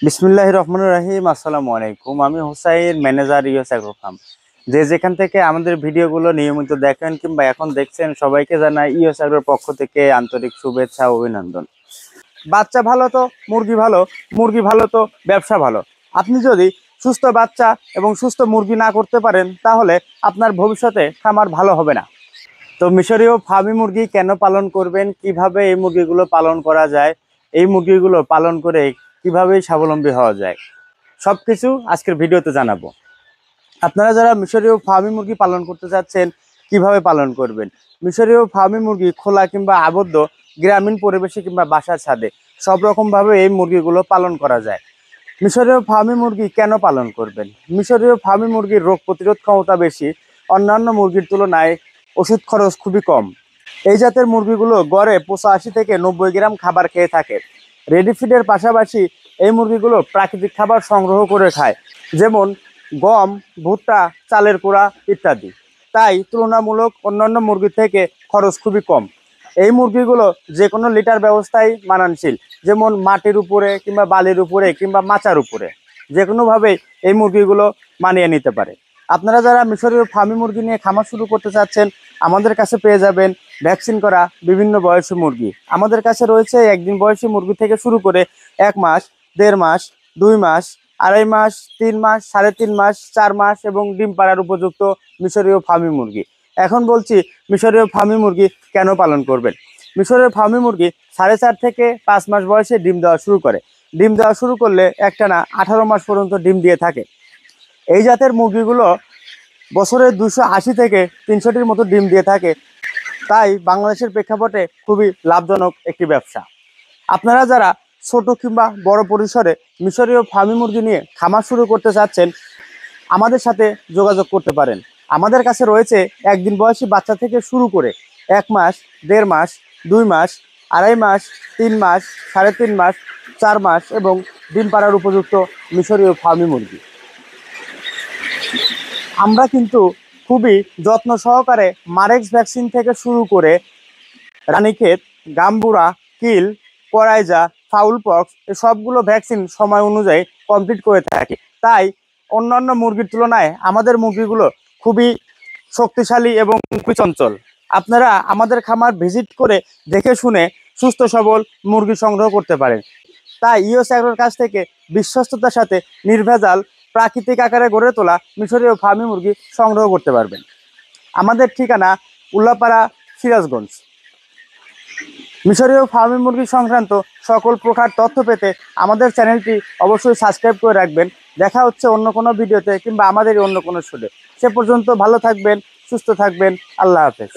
বিসমিল্লাহির রহমানির রহিম। আসসালামু আলাইকুম। আমি Hussain, manager US agro farm. যেখান থেকে আমাদের ভিডিওগুলো নিয়মিত দেখেন কিংবা এখন দেখছেন, সবাইকে জানাই ইউএস অ্যাগ্রোর পক্ষ থেকে আন্তরিক শুভেচ্ছা ও অভিনন্দন। বাচ্চা ভালো তো মুরগি ভালো, মুরগি ভালো তো ব্যবসা ভালো। আপনি যদি সুস্থ বাচ্চা এবং সুস্থ মুরগি না করতে পারেন, তাহলে আপনার ভবিষ্যতে খামার ভালো হবে না। তো মিশরীয় ফার্মি মুরগি কেন পালন করবেন, কিভাবে এই মুরগিগুলো পালন করা যায়, এই মুরগিগুলো পালন করে কিভাবে স্বাবলম্বী হওয়া যায়, সব কিছু আজকের ভিডিওতে জানাবো। আপনারা যারা মিশরীয় ফার্মি মুরগি পালন করতে চাচ্ছেন, কিভাবে পালন করবেন। মিশরীয় ফার্মি মুরগি খোলা কিংবা আবদ্ধ গ্রামীণ পরিবেশে কিংবা বাসার ছাদে সব রকমভাবে এই মুরগিগুলো পালন করা যায়। মিশরীয় ফার্মি মুরগি কেন পালন করবেন। মিশরীয় ফার্মি মুরগির রোগ প্রতিরোধ ক্ষমতা বেশি, অন্যান্য মুরগির তুলনায় ওষুধ খরচ খুবই কম। এই জাতের মুরগিগুলো গড়ে 85 থেকে 90 গ্রাম খাবার খেয়ে থাকে। রেডি ফিডের পাশাপাশি এই মুরগিগুলো প্রাকৃতিক খাবার সংগ্রহ করে খায়, যেমন গম, ভুট্টা, চালের কুড়া ইত্যাদি। তাই তুলনামূলক অন্যান্য মুরগির থেকে খরচ খুবই কম। এই মুরগিগুলো যে কোনো লিটার ব্যবস্থায় মানানশীল, যেমন মাটির উপরে কিংবা বালির উপরে কিংবা মাচার উপরে, যে কোনোভাবেই এই মুরগিগুলো মানিয়ে নিতে পারে। আপনারা যারা মিশরীয় ফার্মি মুরগি নিয়ে খামার শুরু করতে চাচ্ছেন, আমাদের কাছে পেয়ে যাবেন ভ্যাকসিন করা বিভিন্ন বয়সী মুরগি। আমাদের কাছে রয়েছে একদিন বয়সী মুরগি থেকে শুরু করে 1 মাস, 1.5 মাস, 2 মাস, 2.5 মাস, 3 মাস, 3.5 মাস, 4 মাস এবং ডিম পাড়ার উপযুক্ত মিশরীয় ফার্মি মুরগি। এখন বলছি মিশরীয় ফার্মি মুরগি কেন পালন করবেন। মিশরীয় ফার্মি মুরগি 4.5 থেকে 5 মাস বয়সে ডিম দেওয়া শুরু করে। ডিম দেওয়া শুরু করলে একটানা 18 মাস পর্যন্ত ডিম দিয়ে থাকে। এই জাতের মুরগিগুলো বছরে 280 থেকে 300টির মতো ডিম দিয়ে থাকে। তাই বাংলাদেশের প্রেক্ষাপটে খুবই লাভজনক একটি ব্যবসা। আপনারা যারা ছোট কিংবা বড় পরিসরে মিশরীয় ফার্মি মুরগি নিয়ে খামার শুরু করতে চাচ্ছেন, আমাদের সাথে যোগাযোগ করতে পারেন। আমাদের কাছে রয়েছে একদিন বয়সী বাচ্চা থেকে শুরু করে 1 মাস, 1.5 মাস, 2 মাস, 2.5 মাস, 3 মাস, 3.5 মাস, 4 মাস এবং ডিম পাড়ার উপযুক্ত মিশরীয় ফার্মি মুরগি। আমরা কিন্তু খুবই যত্ন সহকারে মারেক্স ভ্যাকসিন থেকে শুরু করে রানীক্ষেত, গাম্বুরা, কিল, করাইজা, ফাউল পক্স এই সবগুলো ভ্যাকসিন সময় অনুযায়ী কমপ্লিট করে থাকি। তাই অন্যান্য মুরগির তুলনায় আমাদের মুরগিগুলো খুবই শক্তিশালী এবং খুবই চঞ্চল। আপনারা আমাদের খামার ভিজিট করে দেখে শুনে সুস্থ সবল মুরগি সংগ্রহ করতে পারেন। তাই ইউএস অ্যাগ্রোর কাছ থেকে বিশ্বস্ততার সাথে নির্ভেজাল প্রাকৃতিক আকারে গড়ে তোলা মিশরীয় ফার্মি মুরগি সংগ্রহ করতে পারবেন। আমাদের ঠিকানা উল্লাপাড়া, সিরাজগঞ্জ। মিশরীয় ফার্মি মুরগি সংক্রান্ত সকল প্রকার তথ্য পেতে আমাদের চ্যানেলটি অবশ্যই সাবস্ক্রাইব করে রাখবেন। দেখা হচ্ছে অন্য কোনো ভিডিওতে কিংবা আমাদের অন্য কোনো শোতে। সে পর্যন্ত ভালো থাকবেন, সুস্থ থাকবেন। আল্লাহ হাফেজ।